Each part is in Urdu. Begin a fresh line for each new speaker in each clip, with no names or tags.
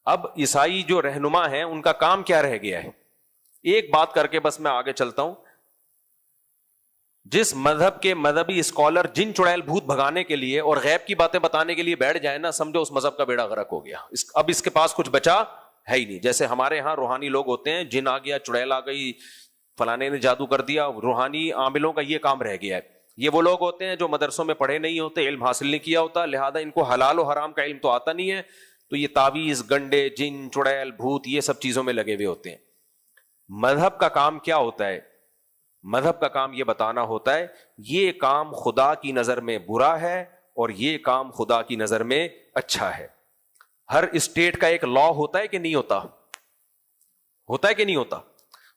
اب عیسائی جو رہنما ہیں ان کا کام کیا رہ گیا ہے؟ ایک بات کر کے بس میں آگے چلتا ہوں. جس مذہب کے مذہبی اسکالر جن چڑیل بھوت بھگانے کے لیے اور غیب کی باتیں بتانے کے لیے بیٹھ جائے نا، سمجھو اس مذہب کا بیڑا غرق ہو گیا. اب اس کے پاس کچھ بچا ہے ہی نہیں. جیسے ہمارے ہاں روحانی لوگ ہوتے ہیں، جن آ گیا، چڑیل آ گئی، فلانے نے جادو کر دیا، روحانی عاملوں کا یہ کام رہ گیا ہے. یہ وہ لوگ ہوتے ہیں جو مدرسوں میں پڑھے نہیں ہوتے، علم حاصل نہیں کیا ہوتا، لہذا ان کو حلال و حرام کا علم تو آتا نہیں ہے، تو یہ تعویذ، گنڈے، جن، چڑیل، بھوت، یہ سب چیزوں میں لگے ہوئے ہوتے ہیں. مذہب کا کام کیا ہوتا ہے؟ مذہب کا کام یہ بتانا ہوتا ہے یہ کام خدا کی نظر میں برا ہے اور یہ کام خدا کی نظر میں اچھا ہے. ہر اسٹیٹ کا ایک لا ہوتا ہے کہ نہیں ہوتا؟ ہوتا ہے کہ نہیں ہوتا؟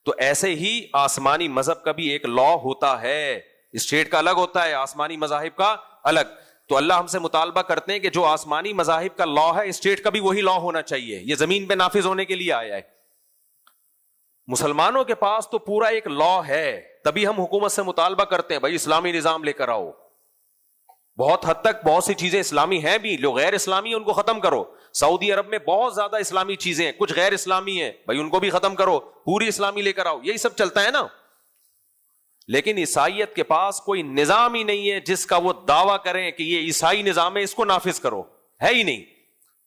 تو ایسے ہی آسمانی مذہب کا بھی ایک لا ہوتا ہے. اسٹیٹ کا الگ ہوتا ہے، آسمانی مذاہب کا الگ. تو اللہ ہم سے مطالبہ کرتے ہیں کہ جو آسمانی مذاہب کا لا ہے، اسٹیٹ کا بھی وہی لا ہونا چاہیے. یہ زمین پہ نافذ ہونے کے لیے آیا ہے. مسلمانوں کے پاس تو پورا ایک لا ہے، تبھی ہم حکومت سے مطالبہ کرتے ہیں بھائی اسلامی نظام لے کر آؤ. بہت حد تک بہت سی چیزیں اسلامی ہیں بھی، جو غیر اسلامی ہیں ان کو ختم کرو. سعودی عرب میں بہت زیادہ اسلامی چیزیں ہیں، کچھ غیر اسلامی ہیں، بھائی ان کو بھی ختم کرو، پوری اسلامی لے کر آؤ. یہی سب چلتا ہے نا. لیکن عیسائیت کے پاس کوئی نظام ہی نہیں ہے جس کا وہ دعویٰ کریں کہ یہ عیسائی نظام ہے، اس کو نافذ کرو. ہے ہی نہیں.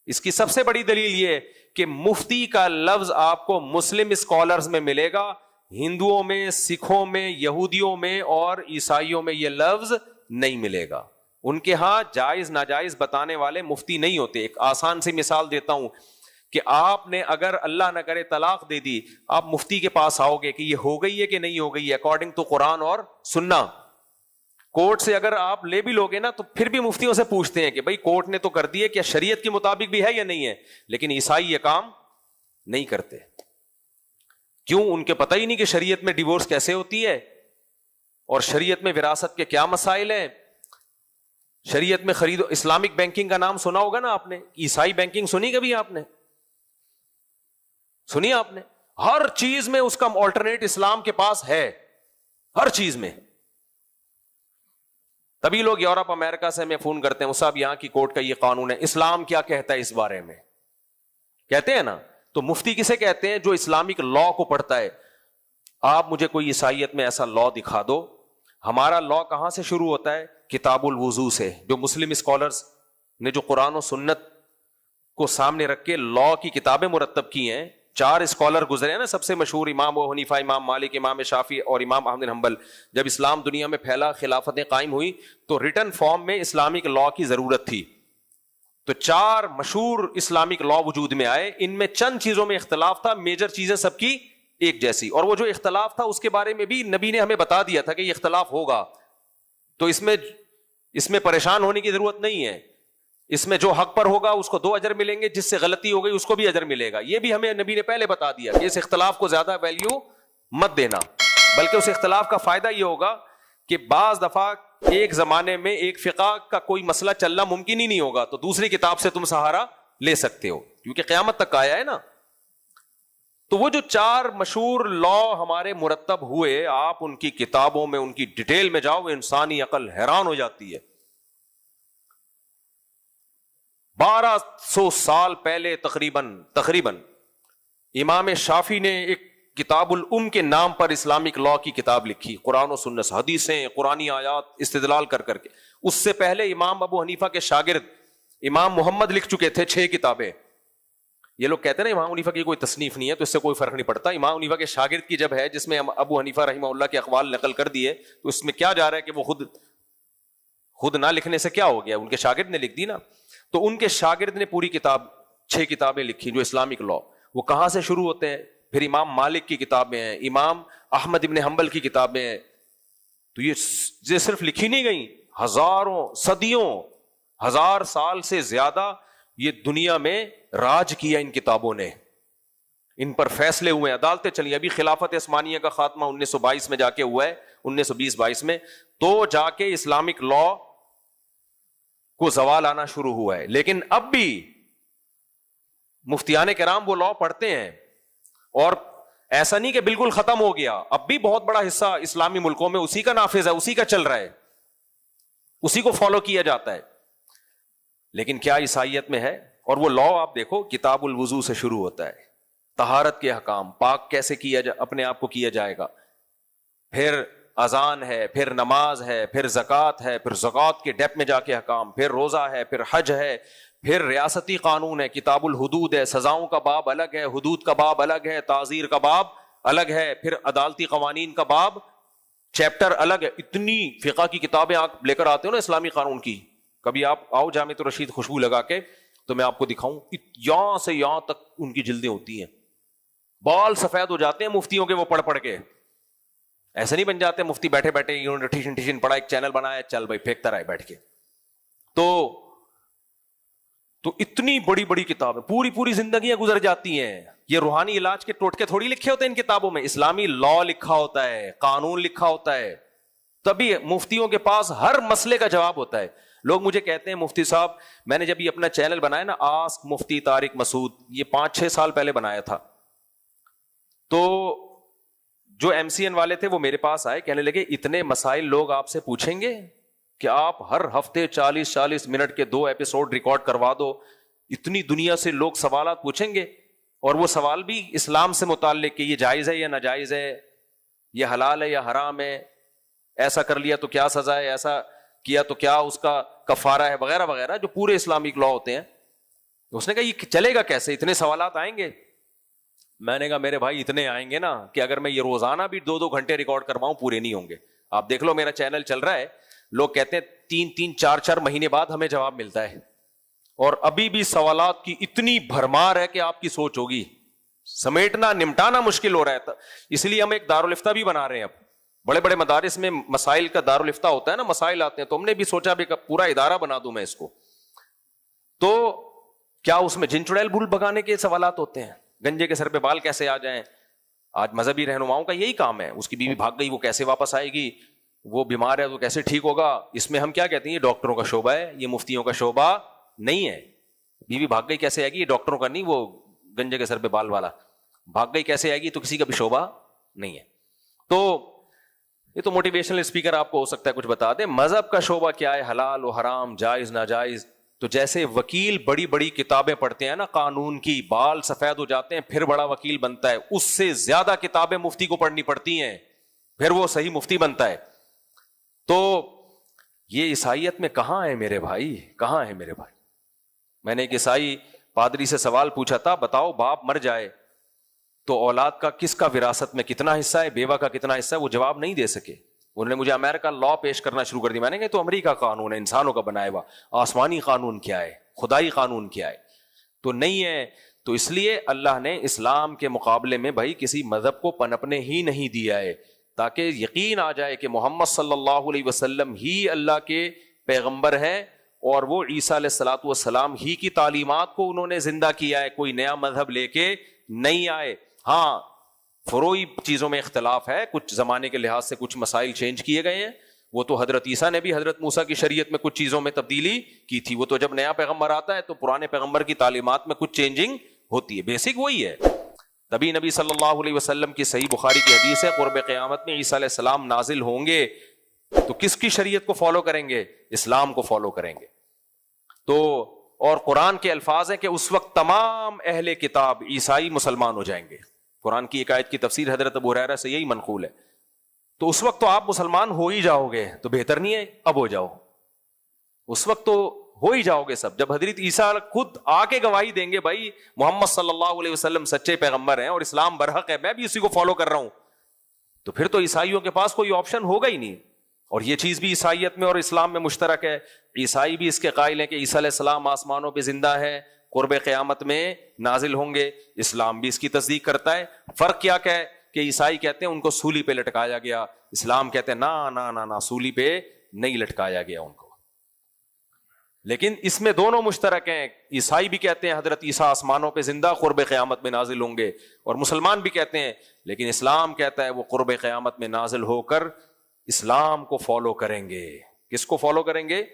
اس کی سب سے بڑی دلیل یہ ہے کہ مفتی کا لفظ آپ کو مسلم اسکالرز میں ملے گا، ہندوؤں میں، سکھوں میں، یہودیوں میں اور عیسائیوں میں یہ لفظ نہیں ملے گا. ان کے ہاں جائز ناجائز بتانے والے مفتی نہیں ہوتے. ایک آسان سی مثال دیتا ہوں کہ آپ نے اگر اللہ نہ کرے طلاق دے دی، آپ مفتی کے پاس آؤ گے کہ یہ ہو گئی ہے کہ نہیں ہو گئی ہے اکارڈنگ ٹو قرآن اور سننا. کورٹ سے اگر آپ لے بھی لوگے نا تو پھر بھی مفتیوں سے پوچھتے ہیں کہ بھئی کورٹ نے تو کر دی ہے، کیا شریعت کے مطابق بھی ہے یا نہیں ہے؟ لیکن عیسائی یہ کام نہیں کرتے. کیوں؟ ان کے پتہ ہی نہیں کہ شریعت میں ڈیورس کیسے ہوتی ہے اور شریعت میں وراثت کے کیا مسائل ہیں. شریعت میں خرید اسلامک بینکنگ کا نام سنا ہوگا نا آپ نے. عیسائی بینکنگ سنی کبھی آپ نے؟ سنی آپ نے؟ ہر چیز میں اس کا آلٹرنیٹ اسلام کے پاس ہے، ہر چیز میں. تبھی لوگ یورپ امریکہ سے ہمیں فون کرتے ہیں، صاحب یہاں کی کورٹ کا یہ قانون ہے، اسلام کیا کہتا ہے اس بارے میں؟ کہتے ہیں نا. تو مفتی کسے کہتے ہیں؟ جو اسلامک لا کو پڑھتا ہے. آپ مجھے کوئی عیسائیت میں ایسا لا دکھا دو. ہمارا لا کہاں سے شروع ہوتا ہے؟ کتاب الوضو سے. جو مسلم اسکالرز نے جو قرآن و سنت کو سامنے رکھ کے لا کی کتابیں مرتب کی ہیں، 4 اسکالر گزرے ہیں نا سب سے مشہور، امام ابو حنیفہ، امام مالک، امام شافعی اور امام احمد بن حنبل. جب اسلام دنیا میں پھیلا، خلافتیں قائم ہوئی، تو ریٹن فارم میں اسلامک لا کی ضرورت تھی. تو 4 مشہور اسلامک لا وجود میں آئے. ان میں چند چیزوں میں اختلاف تھا، میجر چیزیں سب کی ایک جیسی. اور وہ جو اختلاف تھا اس کے بارے میں بھی نبی نے ہمیں بتا دیا تھا کہ یہ اختلاف ہوگا، تو اس میں پریشان ہونے کی ضرورت نہیں ہے. اس میں جو حق پر ہوگا اس کو 2 اجر ملیں گے، جس سے غلطی ہو گئی اس کو بھی اجر ملے گا. یہ بھی ہمیں نبی نے پہلے بتا دیا کہ اس اختلاف کو زیادہ ویلیو مت دینا، بلکہ اس اختلاف کا فائدہ یہ ہوگا کہ بعض دفعہ ایک زمانے میں ایک فقہ کا کوئی مسئلہ چلنا ممکن ہی نہیں ہوگا، تو دوسری کتاب سے تم سہارا لے سکتے ہو، کیونکہ قیامت تک آیا ہے نا. تو وہ جو 4 مشہور لا ہمارے مرتب ہوئے، آپ ان کی کتابوں میں ان کی ڈیٹیل میں جاؤ، انسانی عقل حیران ہو جاتی ہے. 1200 سال پہلے تقریباً امام شافعی نے ایک کتاب الام کے نام پر اسلامک لا کی کتاب لکھی، قرآن و سنت، حدیثیں، قرآنی آیات استدلال کر کے. اس سے پہلے امام ابو حنیفہ کے شاگرد امام محمد لکھ چکے تھے 6 کتابیں. یہ لوگ کہتے ہیں نا امام حنیفہ کی کوئی تصنیف نہیں ہے، تو اس سے کوئی فرق نہیں پڑتا. امام حنیفہ کے شاگرد کی جب ہے، جس میں ابو حنیفہ رحمہ اللہ کے اقوال نقل کر دیے، تو اس میں کیا جا رہا ہے کہ وہ خود نہ لکھنے سے کیا ہو گیا، ان کے شاگرد نے لکھ دی نا. تو ان کے شاگرد نے پوری کتاب 6 کتابیں لکھی جو اسلامک لا. وہ کہاں سے شروع ہوتے ہیں؟ پھر امام مالک کی کتابیں ہیں، امام احمد ابن حنبل کی کتابیں ہیں. تو یہ صرف لکھی نہیں گئی، ہزاروں، صدیوں، 1000 سال سے زیادہ یہ دنیا میں راج کیا ان کتابوں نے. ان پر فیصلے ہوئے، عدالتیں چلی. ابھی خلافت عثمانیہ کا خاتمہ 1922 میں جا کے ہوا ہے، 1920-22 میں، تو جا کے اسلامک لا کو زوال آنا شروع ہوا ہے. لیکن اب بھی مفتیان کرام وہ لا پڑھتے ہیں، اور ایسا نہیں کہ بالکل ختم ہو گیا. اب بھی بہت بڑا حصہ اسلامی ملکوں میں اسی کا نافذ ہے، اسی کا چل رہا ہے، اسی کو فالو کیا جاتا ہے. لیکن کیا عیسائیت میں ہے؟ اور وہ لا آپ دیکھو کتاب الوضو سے شروع ہوتا ہے، طہارت کے احکام، پاک کیسے کیا اپنے آپ کو کیا جائے گا، پھر اذان ہے، پھر نماز ہے، پھر زکوٰۃ ہے، پھر زکوٰۃ کے ڈیپ میں جا کے احکام، پھر روزہ ہے، پھر حج ہے، پھر ریاستی قانون ہے، کتاب الحدود ہے، سزاؤں کا باب الگ ہے، حدود کا باب الگ ہے، تعزیر کا باب الگ ہے، پھر عدالتی قوانین کا باب چیپٹر الگ ہے. اتنی فقہ کی کتابیں آپ لے کر آتے ہو نا اسلامی قانون کی، کبھی آپ آؤ جامع الرشید خوشبو لگا کے تو میں آپ کو دکھاؤں، یہاں سے یہاں تک ان کی جلدیں ہوتی ہیں، بال سفید ہو جاتے ہیں مفتیوں کے وہ پڑھ پڑھ کے. ایسے نہیں بن جاتے مفتی بیٹھے بیٹھے ٹیشن پڑھا، ایک چینل بنایا چل بھائی پھینکتا رہے بیٹھ کے. تو اتنی بڑی بڑی کتابیں پوری پوری زندگیاں گزر جاتی ہیں. یہ روحانی علاج کے ٹوٹکے تھوڑی لکھے ہوتے ہیں ان کتابوں میں، اسلامی لا لکھا ہوتا ہے، قانون لکھا ہوتا ہے، تبھی مفتیوں کے پاس ہر مسئلے کا جواب ہوتا ہے. لوگ مجھے کہتے ہیں مفتی صاحب میں نے جب یہ اپنا چینل بنایا نا آسک مفتی طارق مسعود، یہ 5-6 سال پہلے بنایا تھا، تو جو ایم سی این والے تھے وہ میرے پاس آئے، کہنے لگے اتنے مسائل لوگ آپ سے پوچھیں گے کہ آپ ہر ہفتے 40-40 منٹ کے 2 ایپیسوڈ ریکارڈ کروا دو، اتنی دنیا سے لوگ سوالات پوچھیں گے، اور وہ سوال بھی اسلام سے متعلق کہ یہ جائز ہے یا ناجائز ہے، یہ حلال ہے یا حرام ہے، ایسا کر لیا تو کیا سزا ہے، ایسا کیا تو کیا اس کا کفارہ ہے، وغیرہ وغیرہ جو پورے اسلامک لا ہوتے ہیں. اس نے کہا یہ چلے گا کیسے، اتنے سوالات آئیں گے. میں نے کہا میرے بھائی اتنے آئیں گے نا کہ اگر میں یہ روزانہ بھی 2-2 گھنٹے ریکارڈ کرواؤں پورے نہیں ہوں گے. آپ دیکھ لو میرا چینل چل رہا ہے، لوگ کہتے ہیں 3-3 4-4 مہینے بعد ہمیں جواب ملتا ہے، اور ابھی بھی سوالات کی اتنی بھرمار ہے کہ آپ کی سوچ ہوگی سمیٹنا نمٹانا مشکل ہو رہا ہے. اس لیے ہم ایک دارالفتہ بھی بنا رہے ہیں. اب بڑے بڑے مدارس میں مسائل کا دارالفتہ ہوتا ہے نا، مسائل آتے ہیں، تو ہم نے بھی سوچا بھی پورا ادارہ بنا دوں میں اس کو. تو کیا اس میں جن چڑیل بھول بگانے کے سوالات ہوتے ہیں، گنجے کے سر پہ بال کیسے آ جائیں. آج مذہبی رہنماؤں کا یہی کام ہے، اس کی بیوی بھاگ گئی وہ کیسے واپس آئے گی، وہ بیمار ہے تو کیسے ٹھیک ہوگا. اس میں ہم کیا کہتے ہیں یہ ڈاکٹروں کا شعبہ ہے، یہ مفتیوں کا شعبہ نہیں ہے. بیوی بھاگ گئی کیسے آئے گی، یہ ڈاکٹروں کا نہیں، وہ گنجے کے سر پہ بال والا بھاگ گئی کیسے آئے گی، تو کسی کا بھی شعبہ نہیں ہے. تو یہ تو موٹیویشنل اسپیکر آپ کو ہو سکتا ہے کچھ بتا دے. مذہب کا شعبہ کیا ہے، حلال و حرام، جائز ناجائز. تو جیسے وکیل بڑی بڑی کتابیں پڑھتے ہیں نا قانون کی، بال سفید ہو جاتے ہیں پھر بڑا وکیل بنتا ہے، اس سے زیادہ کتابیں مفتی کو پڑھنی پڑتی ہیں پھر وہ صحیح مفتی بنتا ہے. تو یہ عیسائیت میں کہاں ہے میرے بھائی، کہاں ہے میرے بھائی. میں نے ایک عیسائی پادری سے سوال پوچھا تھا، بتاؤ باپ مر جائے تو اولاد کا کس کا وراثت میں کتنا حصہ ہے، بیوہ کا کتنا حصہ ہے. وہ جواب نہیں دے سکے. انہوں نے مجھے امریکہ لا پیش کرنا شروع کر دیا. میں نے کہا تو امریکہ قانون ہے انسانوں کا بنایا ہوا، آسمانی قانون کیا ہے، خدائی قانون کیا ہے. تو نہیں ہے. تو اس لیے اللہ نے اسلام کے مقابلے میں بھائی کسی مذہب کو پنپنے ہی نہیں دیا ہے، تاکہ یقین آ جائے کہ محمد صلی اللہ علیہ وسلم ہی اللہ کے پیغمبر ہیں، اور وہ عیسیٰ علیہ الصلوۃ والسلام ہی کی تعلیمات کو انہوں نے زندہ کیا ہے، کوئی نیا مذہب لے کے نہیں آئے. ہاں فروعی چیزوں میں اختلاف ہے، کچھ زمانے کے لحاظ سے کچھ مسائل چینج کیے گئے ہیں. وہ تو حضرت عیسیٰ نے بھی حضرت موسیٰ کی شریعت میں کچھ چیزوں میں تبدیلی کی تھی. وہ تو جب نیا پیغمبر آتا ہے تو پرانے پیغمبر کی تعلیمات میں کچھ چینجنگ ہوتی ہے، بیسک وہی ہے. تبھی نبی صلی اللہ علیہ وسلم کی صحیح بخاری کی حدیث ہے قرب قیامت میں عیسیٰ علیہ السلام نازل ہوں گے تو کس کی شریعت کو فالو کریں گے، اسلام کو فالو کریں گے. تو اور قرآن کے الفاظ ہیں کہ اس وقت تمام اہل کتاب عیسائی مسلمان ہو جائیں گے. قرآن کی ایک آیت کی تفسیر حضرت ابو ہریرہ سے یہی منقول ہے. تو اس وقت تو آپ مسلمان ہو ہی جاؤ گے، تو بہتر نہیں ہے اب ہو جاؤ، اس وقت تو ہو ہی جاؤ گے سب. جب حضرت عیسیٰ خود آ کے گواہی دیں گے بھائی محمد صلی اللہ علیہ وسلم سچے پیغمبر ہیں اور اسلام برحق ہے، میں بھی اسی کو فالو کر رہا ہوں، تو پھر تو عیسائیوں کے پاس کوئی آپشن ہوگا ہی نہیں. اور یہ چیز بھی عیسائیت میں اور اسلام میں مشترک ہے. عیسائی بھی اس کے قائل ہیں کہ عیسیٰ علیہ السلام آسمانوں پہ زندہ ہے، قرب قیامت میں نازل ہوں گے. اسلام بھی اس کی تصدیق کرتا ہے. فرق کیا ہے کہ عیسائی کہتے ہیں ان کو سولی پہ لٹکایا گیا، اسلام کہتے ہیں نا سولی پہ نہیں لٹکایا گیا ان کو. لیکن اس میں دونوں مشترک ہیں. عیسائی بھی کہتے ہیں حضرت عیسیٰ آسمانوں پہ زندہ قرب قیامت میں نازل ہوں گے، اور مسلمان بھی کہتے ہیں. لیکن اسلام کہتا ہے وہ قرب قیامت میں نازل ہو کر اسلام کو فالو کریں گے. کس کو فالو کریں گے؟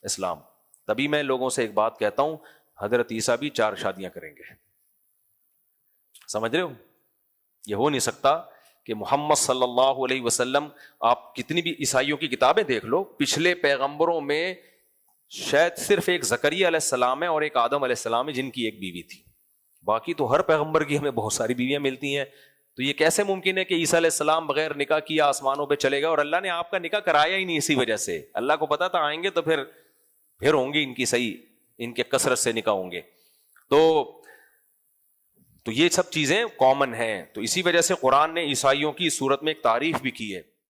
اسلام. تبھی میں لوگوں سے ایک بات کہتا ہوں، حضرت عیسیٰ بھی 4 شادیاں کریں گے. سمجھ رہے ہو؟ یہ ہو نہیں سکتا کہ محمد صلی اللہ علیہ وسلم، آپ کتنی بھی عیسائیوں کی کتابیں دیکھ لو، پچھلے پیغمبروں میں شاید صرف ایک زکریا علیہ السلام ہے اور ایک آدم علیہ السلام ہے جن کی ایک بیوی تھی، باقی تو ہر پیغمبر کی ہمیں بہت ساری بیویاں ملتی ہیں. تو یہ کیسے ممکن ہے کہ عیسیٰ علیہ السلام بغیر نکاح کیا آسمانوں پہ چلے گئے اور اللہ نے آپ کا نکاح کرایا ہی نہیں؟ اسی وجہ سے اللہ کو پتا تھا آئیں گے تو پھر ہوں گے ان کی صحیح، ان کے کثرت سے نکاح ہوں گے. تو یہ سب چیزیں کامن ہیں. تو اسی وجہ سے قرآن نے عیسائیوں کی صورت میں ایک تعریف بھی کی ہے.